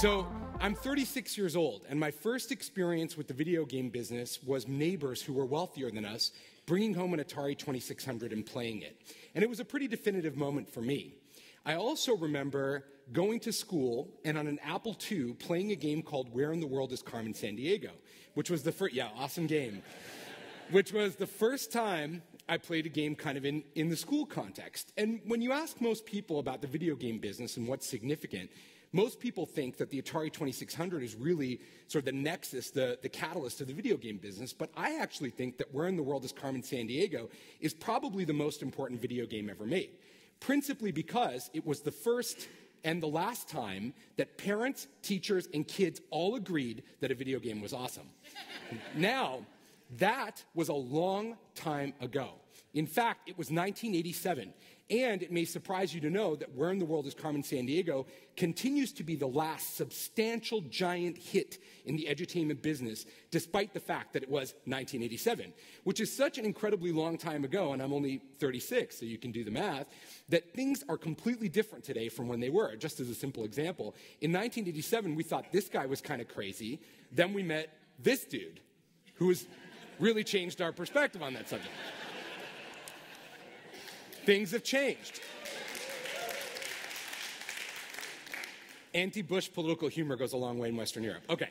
So I'm 36 years old, and my first experience with the video game business was neighbors who were wealthier than us bringing home an Atari 2600 and playing it. And it was a pretty definitive moment for me. I also remember going to school and on an Apple II playing a game called Where in the World is Carmen Sandiego, which was the first, awesome game, which was the first time I played a game kind of in the school context. And when you ask most people about the video game business and what's significant, most people think that the Atari 2600 is really sort of the nexus, the catalyst of the video game business, but I actually think that Where in the World is Carmen Sandiego is probably the most important video game ever made, principally because it was the first and the last time that parents, teachers, and kids all agreed that a video game was awesome. Now, that was a long time ago. In fact, it was 1987. And it may surprise you to know that Where in the World is Carmen Sandiego continues to be the last substantial giant hit in the edutainment business, despite the fact that it was 1987, which is such an incredibly long time ago, and I'm only 36, so you can do the math, that things are completely different today from when they were. Just as a simple example, in 1987, we thought this guy was kind of crazy. Then we met this dude, who has really changed our perspective on that subject. Things have changed. Anti-Bush political humor goes a long way in Western Europe. Okay.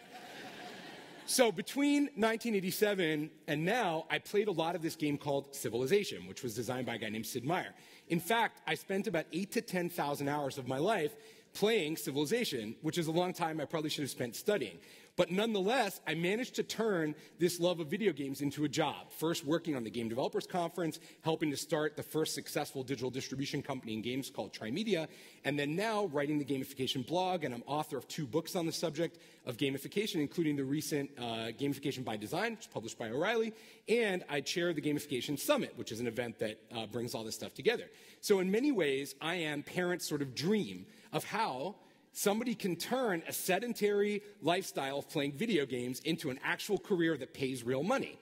So between 1987 and now, I played a lot of this game called Civilization, which was designed by a guy named Sid Meier. In fact, I spent about 8,000 to 10,000 hours of my life playing Civilization, which is a long time I probably should have spent studying. But nonetheless, I managed to turn this love of video games into a job. First working on the Game Developers Conference, helping to start the first successful digital distribution company in games called Trimedia, and then now writing the gamification blog, and I'm author of 2 books on the subject of gamification, including the recent Gamification by Design, which is published by O'Reilly, and I chair the Gamification Summit, which is an event that brings all this stuff together. So in many ways, I am parents' sort of dream of how somebody can turn a sedentary lifestyle of playing video games into an actual career that pays real money.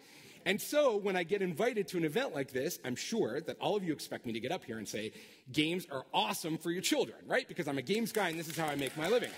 And so when I get invited to an event like this, I'm sure that all of you expect me to get up here and say, games are awesome for your children, right? Because I'm a games guy and this is how I make my living.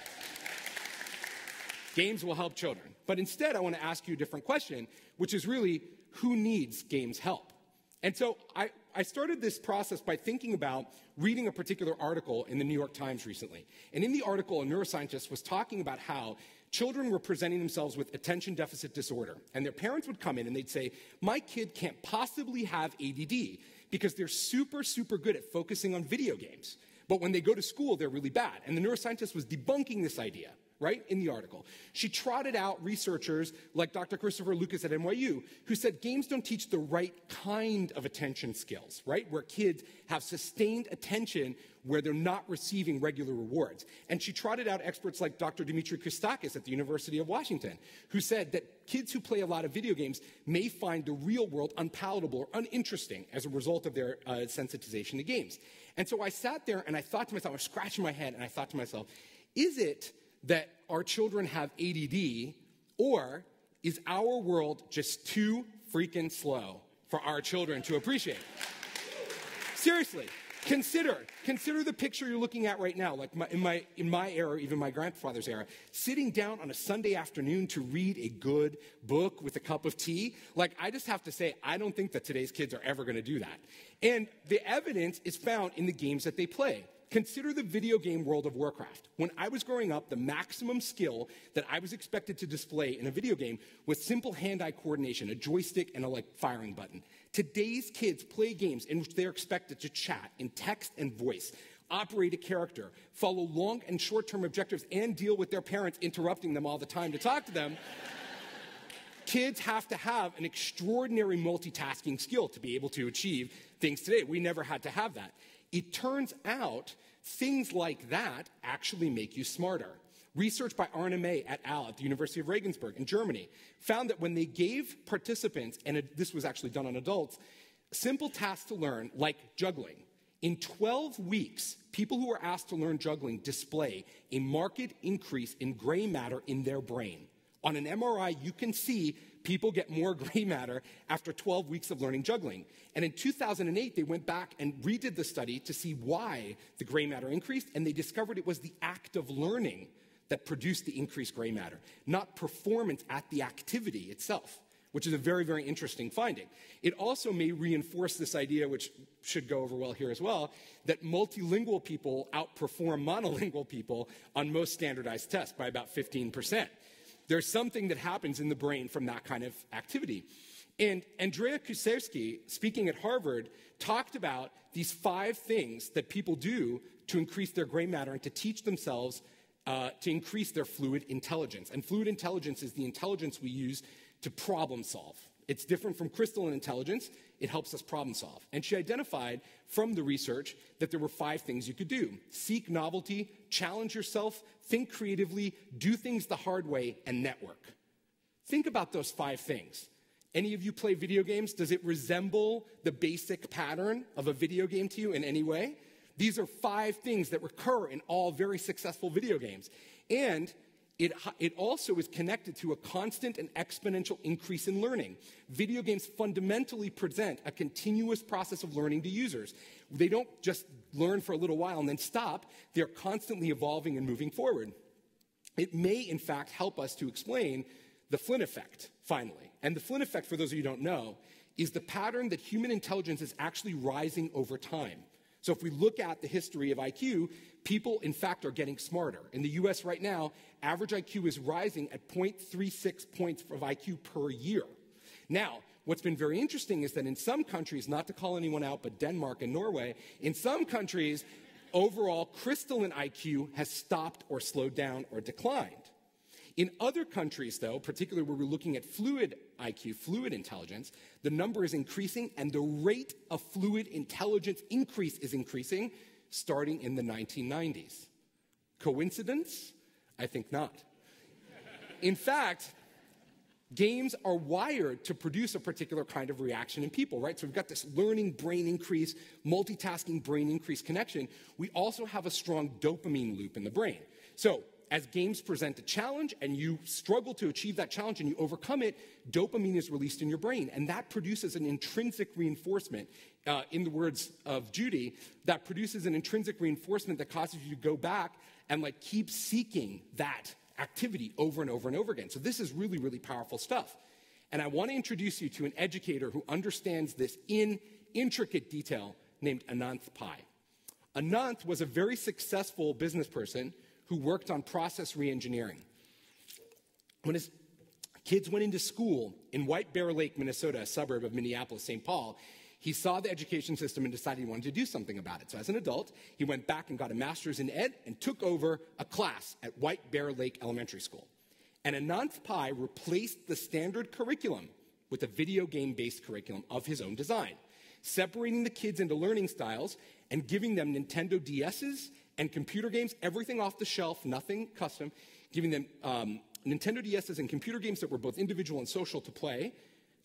Games will help children. But instead, I want to ask you a different question, which is really, who needs games help? And so I started this process by thinking about reading a particular article in the New York Times recently. And in the article, a neuroscientist was talking about how children were presenting themselves with attention deficit disorder. And their parents would come in and they'd say, my kid can't possibly have ADD because they're super, super good at focusing on video games. But when they go to school, they're really bad. And the neuroscientist was debunking this idea, right, in the article. She trotted out researchers like Dr. Christopher Lucas at NYU, who said games don't teach the right kind of attention skills, right, where kids have sustained attention where they're not receiving regular rewards. And she trotted out experts like Dr. Dimitri Christakis at the University of Washington, who said that kids who play a lot of video games may find the real world unpalatable or uninteresting as a result of their sensitization to games. And so I sat there and I thought to myself, I was scratching my head and I thought to myself, is it that our children have ADD, or is our world just too freaking slow for our children to appreciate? Seriously, consider the picture you're looking at right now, like in my era, even my grandfather's era, sitting down on a Sunday afternoon to read a good book with a cup of tea. Like, I just have to say, I don't think that today's kids are ever going to do that. And the evidence is found in the games that they play. Consider the video game World of Warcraft. When I was growing up, the maximum skill that I was expected to display in a video game was simple hand-eye coordination, a joystick and a firing button. Today's kids play games in which they're expected to chat in text and voice, operate a character, follow long and short-term objectives, and deal with their parents interrupting them all the time to talk to them. Kids have to have an extraordinary multitasking skill to be able to achieve things today. We never had to have that. It turns out things like that actually make you smarter. Research by Arne May et al. At the University of Regensburg in Germany found that when they gave participants, and this was actually done on adults, simple tasks to learn like juggling, in 12 weeks, people who were asked to learn juggling display a marked increase in gray matter in their brain. On an MRI, you can see people get more gray matter after 12 weeks of learning juggling. And in 2008, they went back and redid the study to see why the gray matter increased, and they discovered it was the act of learning that produce the increased gray matter, not performance at the activity itself, which is a very, very interesting finding. It also may reinforce this idea, which should go over well here as well, that multilingual people outperform monolingual people on most standardized tests by about 15%. There's something that happens in the brain from that kind of activity. And Andrea Kusewski, speaking at Harvard, talked about these 5 things that people do to increase their gray matter and to teach themselves to increase their fluid intelligence. And fluid intelligence is the intelligence we use to problem solve. It's different from crystalline intelligence. It helps us problem solve. And she identified from the research that there were 5 things you could do. Seek novelty, challenge yourself, think creatively, do things the hard way, and network. Think about those 5 things. Any of you play video games? Does it resemble the basic pattern of a video game to you in any way? These are 5 things that recur in all very successful video games. And it also is connected to a constant and exponential increase in learning. Video games fundamentally present a continuous process of learning to users. They don't just learn for a little while and then stop. They're constantly evolving and moving forward. It may, in fact, help us to explain the Flynn effect, finally. And the Flynn effect, for those of you who don't know, is the pattern that human intelligence is actually rising over time. So if we look at the history of IQ, people, in fact, are getting smarter. In the US right now, average IQ is rising at 0.36 points of IQ per year. Now, what's been very interesting is that in some countries, not to call anyone out, but Denmark and Norway, in some countries, overall crystalline IQ has stopped or slowed down or declined. In other countries, though, particularly where we're looking at fluid IQ, fluid intelligence, the number is increasing and the rate of fluid intelligence increase is increasing starting in the 1990s. Coincidence? I think not. In fact, games are wired to produce a particular kind of reaction in people, right? So we've got this learning brain increase, multitasking brain increase connection. We also have a strong dopamine loop in the brain. So as games present a challenge and you struggle to achieve that challenge and you overcome it, dopamine is released in your brain. And that produces an intrinsic reinforcement. In the words of Judy, that produces an intrinsic reinforcement that causes you to go back and keep seeking that activity over and over and over again. So this is really, really powerful stuff. And I want to introduce you to an educator who understands this in intricate detail named Anant Pi. Anant was a very successful business person who worked on process reengineering. When his kids went into school in White Bear Lake, Minnesota, a suburb of Minneapolis, St. Paul, he saw the education system and decided he wanted to do something about it. So as an adult, he went back and got a master's in ed and took over a class at White Bear Lake Elementary School. And Anant Pi replaced the standard curriculum with a video game-based curriculum of his own design, separating the kids into learning styles and giving them Nintendo DS's and computer games, everything off the shelf, nothing custom, giving them Nintendo DS's and computer games that were both individual and social to play,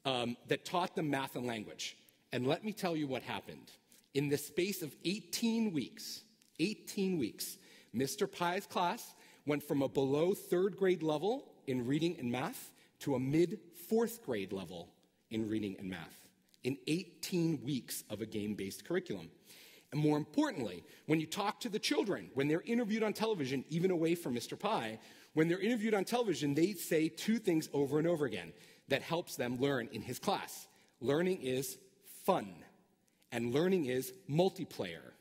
that taught them math and language. And let me tell you what happened. In the space of 18 weeks, Mr. Pi's class went from a below 3rd grade level in reading and math to a mid 4th grade level in reading and math in 18 weeks of a game-based curriculum. And more importantly, when you talk to the children, when they're interviewed on television, even away from Mr. Pi, when they're interviewed on television, they say 2 things over and over again that helps them learn in his class. Learning is fun, and learning is multiplayer.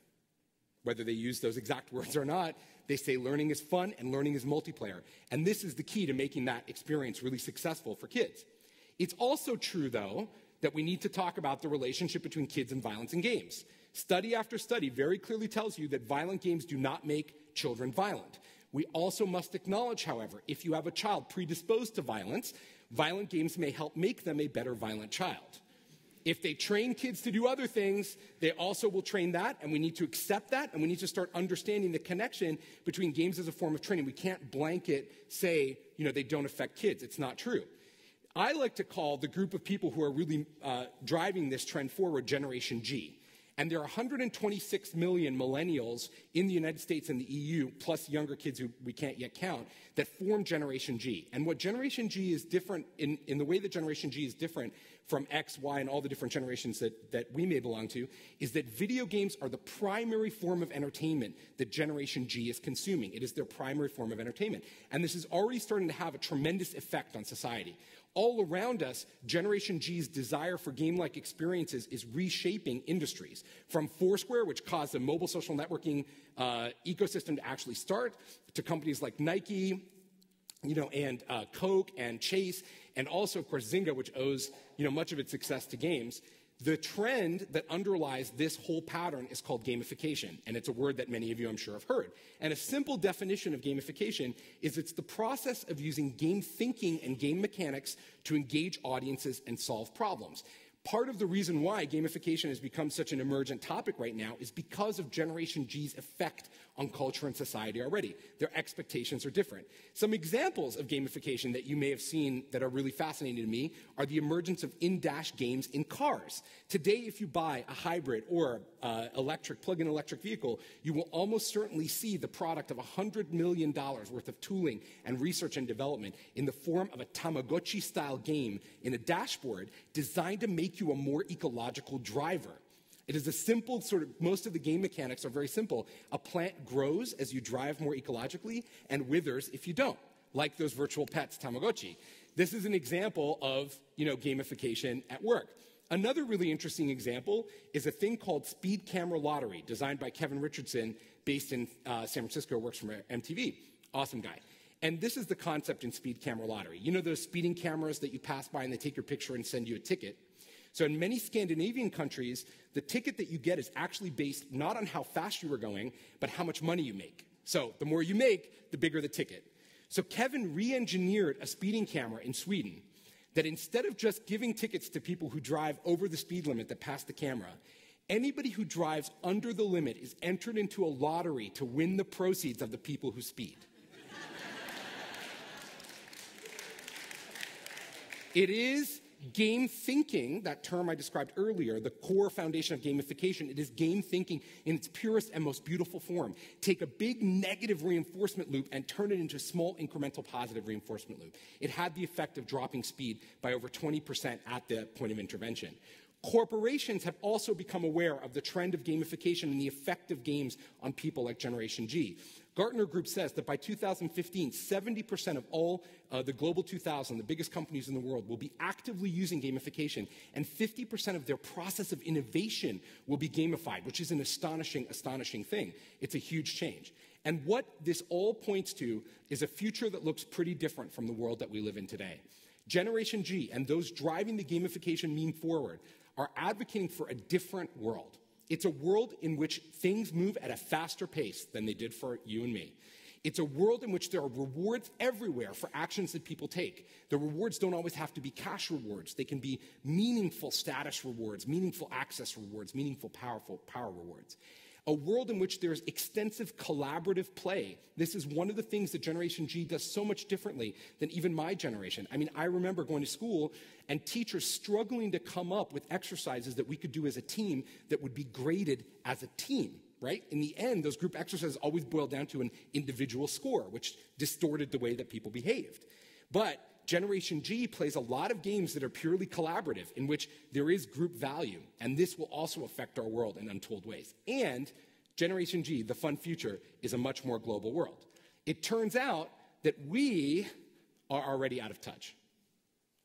Whether they use those exact words or not, they say learning is fun and learning is multiplayer. And this is the key to making that experience really successful for kids. It's also true, though, that we need to talk about the relationship between kids and violence in games. Study after study very clearly tells you that violent games do not make children violent. We also must acknowledge, however, if you have a child predisposed to violence, violent games may help make them a better violent child. If they train kids to do other things, they also will train that, and we need to accept that, and we need to start understanding the connection between games as a form of training. We can't blanket say, they don't affect kids. It's not true. I like to call the group of people who are really driving this trend forward Generation G. And there are 126 million millennials in the United States and the EU, plus younger kids who we can't yet count, that form Generation G. And what Generation G is different, in the way that Generation G is different from X, Y, and all the different generations that we may belong to, is that video games are the primary form of entertainment that Generation G is consuming. It is their primary form of entertainment. And this is already starting to have a tremendous effect on society. All around us, Generation G's desire for game-like experiences is reshaping industries. From Foursquare, which caused a mobile social networking ecosystem to actually start, to companies like Nike, and Coke and Chase, and also, of course, Zynga, which owes, much of its success to games. The trend that underlies this whole pattern is called gamification, and it's a word that many of you, I'm sure, have heard. And a simple definition of gamification is it's the process of using game thinking and game mechanics to engage audiences and solve problems. Part of the reason why gamification has become such an emergent topic right now is because of Generation G's effect on culture and society already. Their expectations are different. Some examples of gamification that you may have seen that are really fascinating to me are the emergence of in-dash games in cars. Today, if you buy a hybrid or plug-in electric vehicle, you will almost certainly see the product of $100 million worth of tooling and research and development in the form of a Tamagotchi-style game in a dashboard designed to make you a more ecological driver. It is a simple most of the game mechanics are very simple. A plant grows as you drive more ecologically and withers if you don't, like those virtual pets, Tamagotchi. This is an example of, gamification at work. Another really interesting example is a thing called Speed Camera Lottery, designed by Kevin Richardson, based in San Francisco, works for MTV. Awesome guy. And this is the concept in Speed Camera Lottery. You know those speeding cameras that you pass by and they take your picture and send you a ticket? So in many Scandinavian countries, the ticket that you get is actually based not on how fast you are going, but how much money you make. So the more you make, the bigger the ticket. So Kevin re-engineered a speeding camera in Sweden that instead of just giving tickets to people who drive over the speed limit that pass the camera, anybody who drives under the limit is entered into a lottery to win the proceeds of the people who speed. It is game thinking, that term I described earlier, the core foundation of gamification. It is game thinking in its purest and most beautiful form. Take a big negative reinforcement loop and turn it into a small incremental positive reinforcement loop. It had the effect of dropping speed by over 20% at the point of intervention. Corporations have also become aware of the trend of gamification and the effect of games on people like Generation G. Gartner Group says that by 2015, 70% of all the Global 2000, the biggest companies in the world, will be actively using gamification, and 50% of their process of innovation will be gamified, which is an astonishing, astonishing thing. It's a huge change. And what this all points to is a future that looks pretty different from the world that we live in today. Generation G and those driving the gamification meme forward are advocating for a different world. It's a world in which things move at a faster pace than they did for you and me. It's a world in which there are rewards everywhere for actions that people take. The rewards don't always have to be cash rewards. They can be meaningful status rewards, meaningful access rewards, meaningful power rewards. A world in which there's extensive collaborative play. This is one of the things that Generation G does so much differently than even my generation. I mean, I remember going to school and teachers struggling to come up with exercises that we could do as a team that would be graded as a team, right? In the end, those group exercises always boiled down to an individual score, which distorted the way that people behaved. But Generation G plays a lot of games that are purely collaborative, in which there is group value, and this will also affect our world in untold ways. And Generation G, the fun future, is a much more global world. It turns out that we are already out of touch.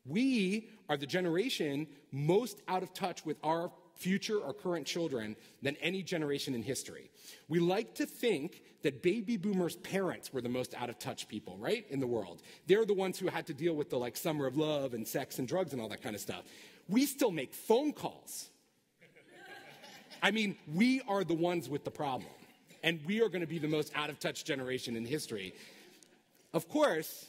We are the generation most out of touch with our future or current children than any generation in history. We like to think that baby boomers' parents were the most out of touch people, right, in the world. They're the ones who had to deal with the summer of love and sex and drugs and all that kind of stuff. We still make phone calls. I mean, we are the ones with the problem, and we are going to be the most out of touch generation in history. Of course,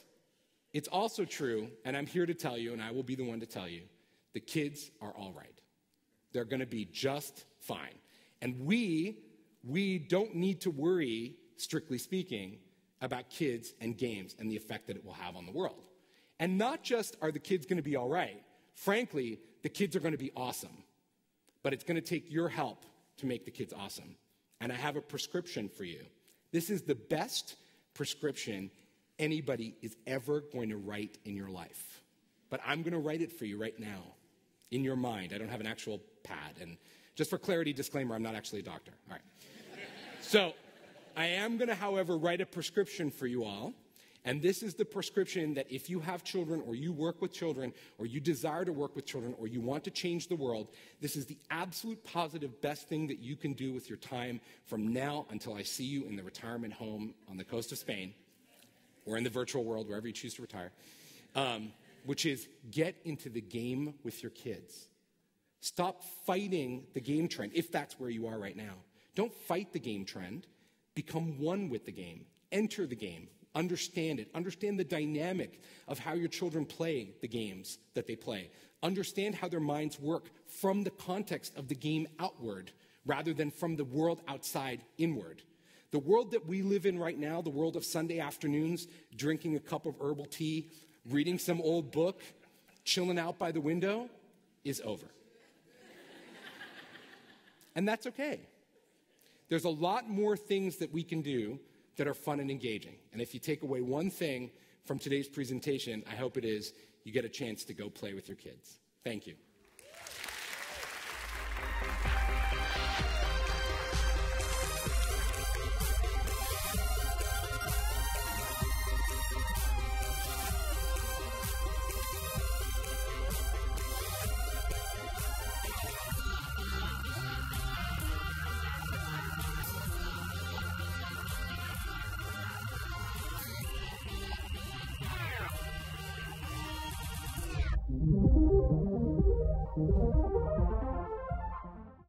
it's also true, and I'm here to tell you, and I will be the one to tell you, the kids are all right. They're going to be just fine. And we don't need to worry, strictly speaking, about kids and games and the effect that it will have on the world. And not just are the kids going to be all right. Frankly, the kids are going to be awesome. But it's going to take your help to make the kids awesome. And I have a prescription for you. This is the best prescription anybody is ever going to write in your life. But I'm going to write it for you right now, in your mind. I don't have an actual pad. And just for clarity, disclaimer, I'm not actually a doctor. All right. So I am going to, however, write a prescription for you all. And this is the prescription that if you have children or you work with children or you desire to work with children or you want to change the world, this is the absolute positive best thing that you can do with your time from now until I see you in the retirement home on the coast of Spain or in the virtual world, wherever you choose to retire, which is get into the game with your kids. Stop fighting the game trend, if that's where you are right now. Don't fight the game trend. Become one with the game. Enter the game. Understand it. Understand the dynamic of how your children play the games that they play. Understand how their minds work from the context of the game outward rather than from the world outside inward. The world that we live in right now, the world of Sunday afternoons, drinking a cup of herbal tea, reading some old book, chilling out by the window, is over. And that's okay. There's a lot more things that we can do that are fun and engaging. And if you take away one thing from today's presentation, I hope it is you get a chance to go play with your kids. Thank you.